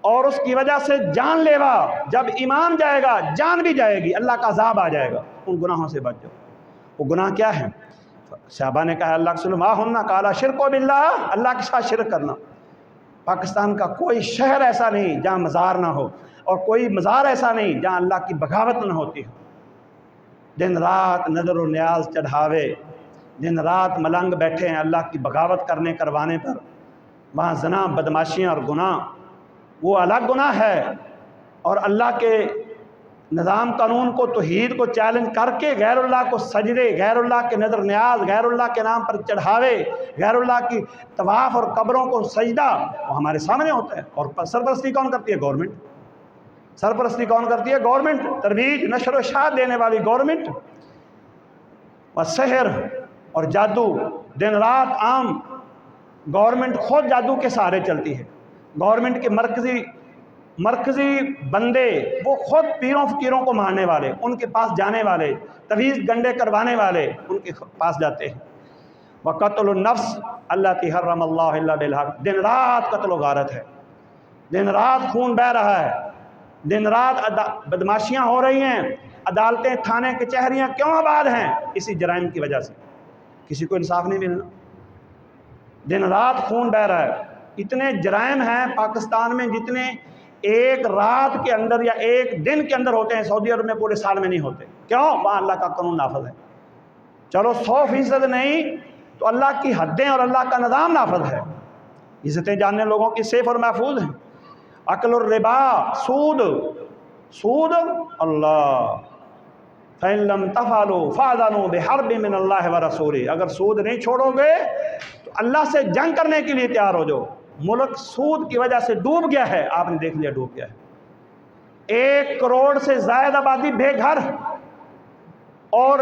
اور اس کی وجہ سے جان لیوا، جب ایمان جائے گا جان بھی جائے گی، اللہ کا عذاب آ جائے گا، ان گناہوں سے بچ جاؤ۔ وہ گناہ کیا ہے؟ صحابہ نے کہا اللہ کے رسول ما ہننا، قال شرک باللہ، اللہ کے ساتھ شرک کرنا۔ پاکستان کا کوئی شہر ایسا نہیں جہاں مزار نہ ہو، اور کوئی مزار ایسا نہیں جہاں اللہ کی بغاوت نہ ہوتی ہو۔ دن رات نظر و نیاز چڑھاوے، دن رات ملنگ بیٹھے ہیں اللہ کی بغاوت کرنے کروانے پر، وہاں زنا بدماشیاں اور گناہ وہ الگ گناہ ہے، اور اللہ کے نظام قانون کو، توحید کو چیلنج کر کے غیر اللہ کو سجدے، غیر اللہ کے نظر نیاز، غیر اللہ کے نام پر چڑھاوے، غیر اللہ کی طواف اور قبروں کو سجدہ، وہ ہمارے سامنے ہوتا ہے۔ اور سرپرستی کون کرتی ہے؟ گورنمنٹ۔ سرپرستی کون کرتی ہے؟ گورنمنٹ۔ ترویج، نشر و اشاعت دینے والی گورنمنٹ۔ اور سحر اور جادو دن رات عام، گورنمنٹ خود جادو کے سہارے چلتی ہے۔ گورنمنٹ کے مرکزی بندے وہ خود پیروں فقیروں کو مارنے والے، ان کے پاس جانے والے، تویز گنڈے کروانے والے ان کے پاس جاتے ہیں۔ وقتل النفس التی حرم اللہ الا بالحق، دن رات قتل و غارت ہے، دن رات خون بہہ رہا ہے، دن رات بدماشیاں ہو رہی ہیں، عدالتیں، تھانے کچہریاں کیوں آباد ہیں؟ اسی جرائم کی وجہ سے۔ کسی کو انصاف نہیں ملنا، دن رات خون بہہ رہا ہے۔ اتنے جرائم ہیں پاکستان میں جتنے ایک رات کے اندر یا ایک دن کے اندر ہوتے ہیں سعودی عرب میں پورے سال میں نہیں ہوتے۔ کیوں؟ وہاں اللہ کا قانون نافذ ہے۔ چلو 100% نہیں تو اللہ کی حدیں اور اللہ کا نظام نافذ ہے۔ عزتیں جاننے لوگوں کی سیف اور محفوظ ہیں۔ اکل الربا، سود اللہ فَإِن لَمْ تَفْعَلُوا فَأْذَنُوا بِحَرْبٍ مِّنَ اللَّهِ وَرَسُولِهِ، اگر سود نہیں چھوڑو گے تو اللہ سے جنگ کرنے کے لیے تیار ہو جاؤ۔ ملک سود کی وجہ سے ڈوب گیا ہے، آپ نے دیکھ لیا ڈوب گیا ہے۔ 1 کروڑ سے زائد آبادی بے گھر، اور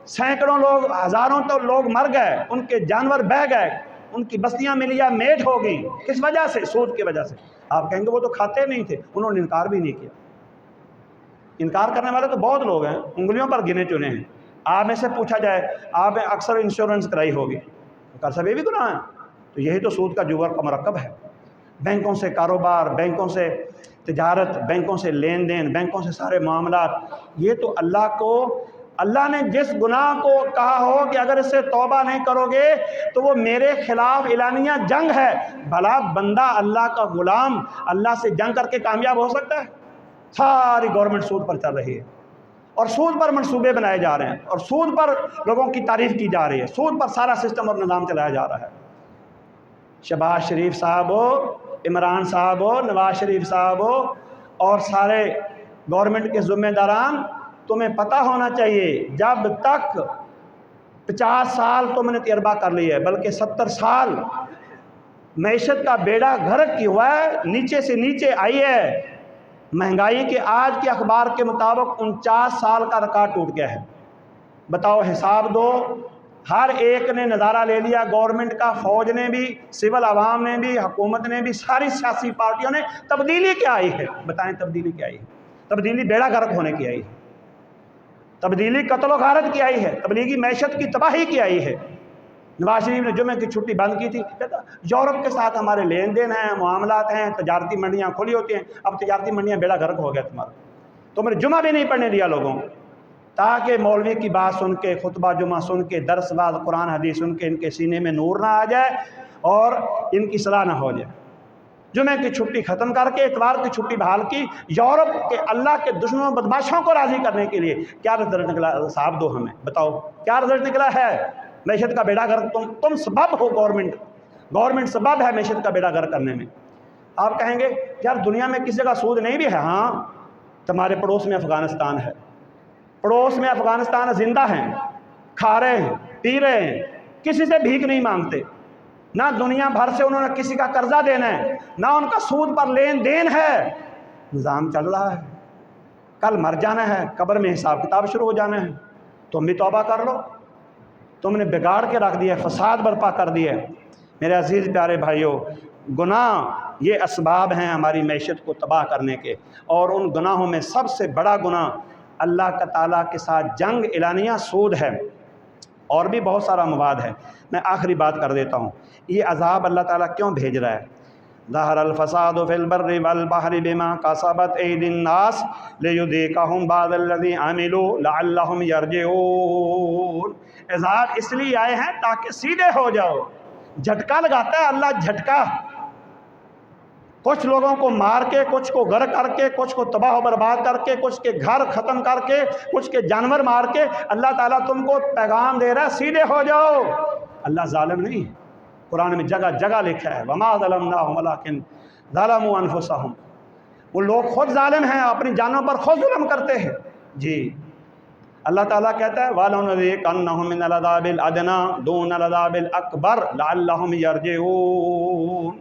سینکڑوں لوگ، ہزاروں تو لوگ مر گئے، ان کے جانور بہہ گئے، ان کی بستیاں ملیا میٹ ہو گئی۔ کس وجہ سے؟ سود کی وجہ سے۔ آپ کہیں گے وہ تو کھاتے نہیں تھے، انہوں نے انکار بھی نہیں کیا۔ انکار کرنے والے تو بہت لوگ ہیں، انگلیوں پر گنے چنے ہیں۔ آپ میں سے پوچھا جائے، آپ نے اکثر انشورنس کرائی ہوگی، کر سب یہ بھی گناہ ہے؟ تو یہی تو سود کا جوہر کا مرکب ہے۔ بینکوں سے کاروبار، بینکوں سے تجارت، بینکوں سے لین دین، بینکوں سے سارے معاملات، یہ تو اللہ نے جس گناہ کو کہا ہو کہ اگر اس سے توبہ نہیں کرو گے تو وہ میرے خلاف اعلانیہ جنگ ہے، بھلا بندہ اللہ کا غلام اللہ سے جنگ کر کے کامیاب ہو سکتا ہے؟ ساری گورنمنٹ سود پر چل رہی ہے، اور سود پر منصوبے بنائے جا رہے ہیں، اور سود پر لوگوں کی تعریف کی جا رہی ہے، سود پر سارا سسٹم اور نظام چلایا جا رہا ہے۔ شہباز شریف صاحب ہو، عمران صاحب ہو، نواز شریف صاحب ہو، اور سارے گورنمنٹ کے ذمہ داران، تمہیں پتہ ہونا چاہیے جب تک 50 سال تم نے تجربہ کر لیا ہے، بلکہ 70 سال معیشت کا بیڑا غرق کی ہوا ہے، نیچے سے نیچے آئی ہے مہنگائی کے، آج کے اخبار کے مطابق 49 سال کا ریکارڈ ٹوٹ گیا ہے۔ بتاؤ، حساب دو۔ ہر ایک نے نظارہ لے لیا، گورنمنٹ کا، فوج نے بھی، سول عوام نے بھی، حکومت نے بھی، ساری سیاسی پارٹیوں نے۔ تبدیلی کیا آئی ہے؟ بتائیں تبدیلی کیا آئی ہے؟ تبدیلی بیڑا غرق ہونے کی آئی ہے، تبدیلی قتل و غارت کی آئی ہے، تبلیغی معیشت کی تباہی کی آئی ہے۔ نواز شریف نے جمعے کی چھٹی بند کی تھی، کہتا یورپ کے ساتھ ہمارے لین دین ہیں، معاملات ہیں، تجارتی منڈیاں کھلی ہوتی ہیں، اب تجارتی منڈیاں بیڑا غرق ہو گیا تمہارا۔ تو میں نے جمعہ بھی نہیں پڑھنے دیا لوگوں کو، تاکہ مولوی کی بات سن کے، خطبہ جمعہ سن کے، درس باز قرآن حدیث سن کے ان کے سینے میں نور نہ آ جائے اور ان کی صلاح نہ ہو جائے۔ جمعے کی چھٹی ختم کر کے اتوار کی چھٹی بحال کی، یورپ کے اللہ کے دشمنوں بدماشوں کو راضی کرنے کے لیے۔ کیا رزلٹ نکلا؟ صاحب دو ہمیں بتاؤ کیا رزلٹ نکلا ہے؟ معیشت کا بیڑا غرق تم سبب ہو، گورنمنٹ سبب ہے معیشت کا بیڑا غرق کرنے میں۔ آپ کہیں گے یار دنیا میں کسی جگہ سود نہیں بھی ہے؟ ہاں، تمہارے پڑوس میں افغانستان ہے، پڑوس میں افغانستان زندہ ہیں، کھا رہے ہیں، پی رہے ہیں، کسی سے بھیک نہیں مانگتے، نہ دنیا بھر سے انہوں نے کسی کا قرضہ دینا ہے، نہ ان کا سود پر لین دین ہے، نظام چل رہا ہے۔ کل مر جانا ہے، قبر میں حساب کتاب شروع ہو جانا ہے، تم بھی توبہ کر لو۔ تم نے بگاڑ کے رکھ دیا، فساد برپا کر دیا۔ میرے عزیز پیارے بھائیوں، گناہ یہ اسباب ہیں ہماری معیشت کو تباہ کرنے کے، اور ان گناہوں میں سب سے بڑا گناہ اللہ تعالیٰ کے ساتھ جنگ اعلانیہ سود ہے، اور بھی بہت سارا مواد ہے۔ میں آخری بات کر دیتا ہوں، یہ عذاب اللہ تعالیٰ کیوں بھیج رہا ہے؟ ظہر الفساد فی البر والبحر بما کسبت ایدی الناس لیذیقہم بعض الذی عملوا لعلہم یرجعون۔ عذاب اس لیے آئے ہیں تاکہ سیدھے ہو جاؤ۔ جھٹکا لگاتا ہے اللہ، جھٹکا، کچھ لوگوں کو مار کے، کچھ کو غرق کر کے، کچھ کو تباہ و برباد کر کے، کچھ کے گھر ختم کر کے، کچھ کے جانور مار کے اللہ تعالیٰ تم کو پیغام دے رہا ہے سیدھے ہو جاؤ۔ اللہ ظالم نہیں ہے، قرآن میں جگہ جگہ لکھا ہے وَمَا ظَلَمْنَاهُمْ وَلَٰكِنْ ظلموا انفسہم، وہ لوگ خود ظالم ہیں، اپنی جانوں پر خود ظلم کرتے ہیں۔ جی اللہ تعالیٰ کہتا ہے وَلَنُذِيقَنَّهُم مِّنَ الْعَذَابِ الْأَدْنَىٰ دُونَ الْعَذَابِ الْأَكْبَرِ لَعَلَّهُمْ يَرْجِعُونَ،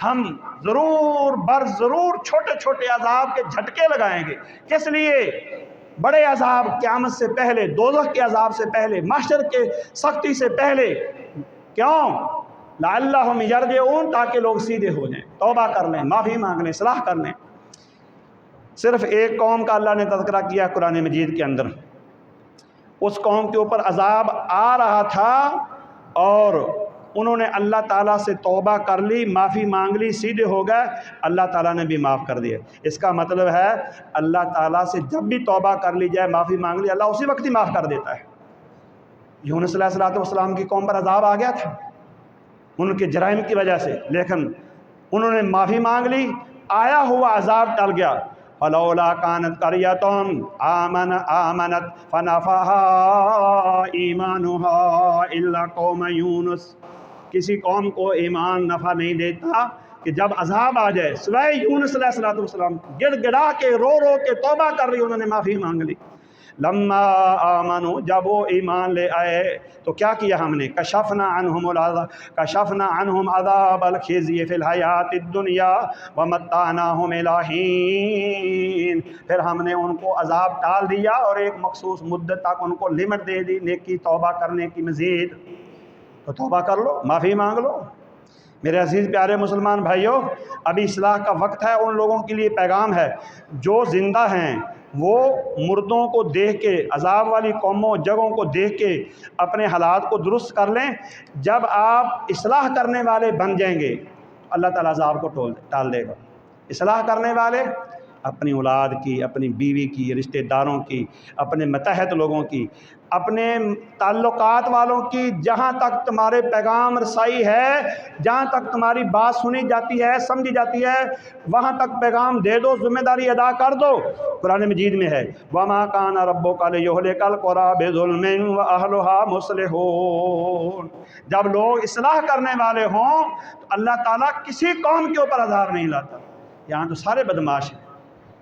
ہم ضرور چھوٹے چھوٹے عذاب کے جھٹکے لگائیں گے۔ کس لیے؟ بڑے عذاب قیامت سے پہلے، دوزخ کے عذاب سے پہلے، محشر کے سختی سے پہلے۔ کیوں؟ لَعَلَّهُمْ يَرْجِعُونَ، تاکہ لوگ سیدھے ہو جائیں، توبہ کر لیں، معافی مانگ لیں، اصلاح کر لیں۔ صرف ایک قوم کا اللہ نے تذکرہ کیا قرآن مجید کے اندر، اس قوم کے اوپر عذاب آ رہا تھا اور انہوں نے اللہ تعالیٰ سے توبہ کر لی، معافی مانگ لی، سیدھے ہو گئے، اللہ تعالیٰ نے بھی معاف کر دیا۔ اس کا مطلب ہے اللہ تعالیٰ سے جب بھی توبہ کر لی جائے، معافی مانگ لی، اللہ اسی وقت ہی معاف کر دیتا ہے۔ یونس علیہ السلام کی قوم پر عذاب آ گیا تھا ان کے جرائم کی وجہ سے، لیکن انہوں نے معافی مانگ لی، آیا ہوا عذاب ٹل گیا۔ فَلَوْلَا كَانَتْ قَرْيَةٌ آمَنَتْ فَنَفَعَهَا إِيمَانُهَا إِلَّا قَوْمَ يُونُسَ، کسی قوم کو ایمان نفع نہیں دیتا کہ جب عذاب آ جائے، سوائے یونس علیہ السلام، گڑ گڑا کے رو کے توبہ کر رہی، انہوں نے معافی مانگ لی۔ لما آمنوا، جب وہ ایمان لے آئے تو کیا کیا ہم نے؟ کشفنا عنہم عذاب الخزي فی الحیات الدنیا ومتعناہم الی حین، پھر ہم نے ان کو عذاب ٹال دیا اور ایک مخصوص مدت تک ان کو لمٹ دے دی نیکی توبہ کرنے کی مزید۔ تو توبہ کر لو، معافی مانگ لو۔ میرے عزیز پیارے مسلمان بھائیوں، ابھی اصلاح کا وقت ہے۔ ان لوگوں کے لیے پیغام ہے جو زندہ ہیں، وہ مردوں کو دیکھ کے، عذاب والی قوموں جگہوں کو دیکھ کے اپنے حالات کو درست کر لیں۔ جب آپ اصلاح کرنے والے بن جائیں گے تو اللہ تعالیٰ عذاب کو ٹال دے گا۔ اصلاح کرنے والے اپنی اولاد کی، اپنی بیوی کی، رشتہ داروں کی، اپنے متحد لوگوں کی، اپنے تعلقات والوں کی، جہاں تک تمہارے پیغام رسائی ہے، جہاں تک تمہاری بات سنی جاتی ہے، سمجھی جاتی ہے، وہاں تک پیغام دے دو، ذمہ داری ادا کر دو۔ قرآن مجید میں ہے وَمَا كَانَ رَبُّكَ لِيُهْلِكَ الْقُرَىٰ بِظُلْمٍ وَأَهْلُهَا مُصْلِحُونَ، جب لوگ اصلاح کرنے والے ہوں تو اللہ تعالیٰ کسی قوم کے اوپر عذاب نہیں لاتا۔ یہاں تو سارے بدماش ہیں،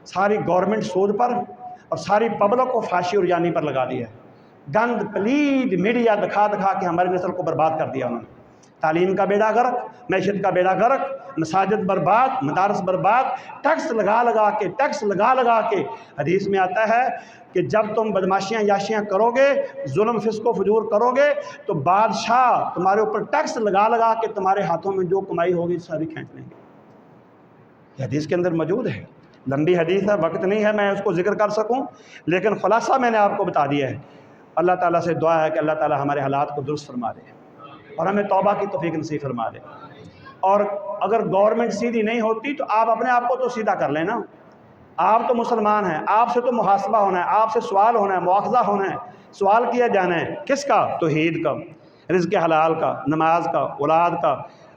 ساری گورنمنٹ سود پر اور ساری پبلک کو پھانسی اور جانی پر لگا دیا ہے۔ گند پلید میڈیا دکھا کے ہماری نسل کو برباد کر دیا انہوں نے۔ تعلیم کا بیڑا غرق، معیشت کا بیڑا غرق، مساجد برباد، مدارس برباد، ٹیکس لگا کے حدیث میں آتا ہے کہ جب تم بدماشیاں یاشیاں کرو گے، ظلم فسق و فجور کرو گے تو بادشاہ تمہارے اوپر ٹیکس لگا کے تمہارے ہاتھوں میں جو کمائی ہوگی ساری کھینچ لیں گے۔ یہ حدیث کے اندر موجود ہے، لمبی حدیث ہے، وقت نہیں ہے میں اس کو ذکر کر سکوں، لیکن خلاصہ میں نے آپ کو بتا دیا ہے۔ اللہ تعالیٰ سے دعا ہے کہ اللہ تعالیٰ ہمارے حالات کو درست فرما دے اور ہمیں توبہ کی توفیق نصیب فرما دے۔ اور اگر گورنمنٹ سیدھی نہیں ہوتی تو آپ اپنے آپ کو تو سیدھا کر لیں نا۔ آپ تو مسلمان ہیں، آپ سے تو محاسبہ ہونا ہے، آپ سے سوال ہونا ہے، مواخذہ ہونا ہے، سوال کیا جانا ہے۔ کس کا؟ توحید کا، رزق حلال کا، نماز کا، اولاد کا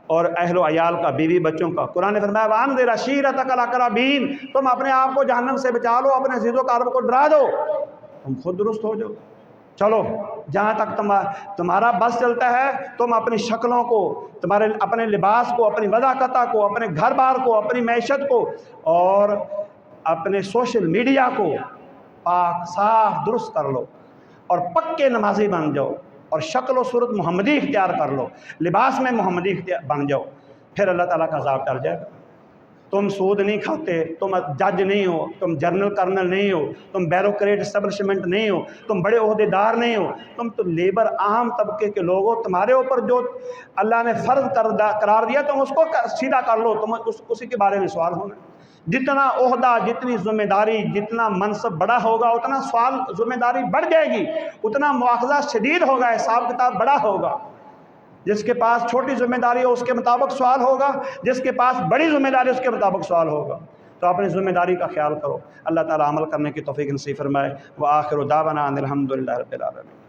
اور اہل و عیال کا، بیوی بچوں کا۔ قرآن نے فرمایا وَأَنذِرْ عَشِيرَتَكَ الْأَقْرَبِينَ، تم اپنے آپ کو جہنم سے بچا لو، اپنے عزیز و اقارب کو ڈرا دو، تم خود درست ہو جاؤ۔ چلو جہاں تک تمہارا بس چلتا ہے، تم اپنی شکلوں کو، اپنے لباس کو، اپنی وضاقتہ کو، اپنے گھر بار کو، اپنی معیشت کو اور اپنے سوشل میڈیا کو پاک صاف درست کر لو اور پکے نمازی بن جاؤ اور شکل و صورت محمدی اختیار کر لو، لباس میں محمدی بن جاؤ، پھر اللہ تعالیٰ کا عذاب ٹل جائے گا۔ تم سود نہیں کھاتے، تم جج نہیں ہو، تم جنرل کرنل نہیں ہو، تم بیوروکریٹ اسٹیبلشمنٹ نہیں ہو، تم بڑے عہدے دار نہیں ہو، تم تو لیبر عام طبقے کے لوگ ہو۔ تمہارے اوپر جو اللہ نے فرض قرار دیا تم اس کو سیدھا کر لو، تم اسی کے بارے میں سوال ہونا۔ جتنا عہدہ، جتنی ذمہ داری، جتنا منصب بڑا ہوگا اتنا سوال ذمہ داری بڑھ جائے گی، اتنا مواخذہ شدید ہوگا، حساب کتاب بڑا ہوگا۔ جس کے پاس چھوٹی ذمہ داری ہو اس کے مطابق سوال ہوگا، جس کے پاس بڑی ذمہ داری اس کے مطابق سوال ہوگا۔ تو اپنی ذمہ داری کا خیال کرو۔ اللہ تعالیٰ عمل کرنے کی توفیق نصیب فرمائے۔ وآخر دعوانا ان الحمد للہ رب العالمین۔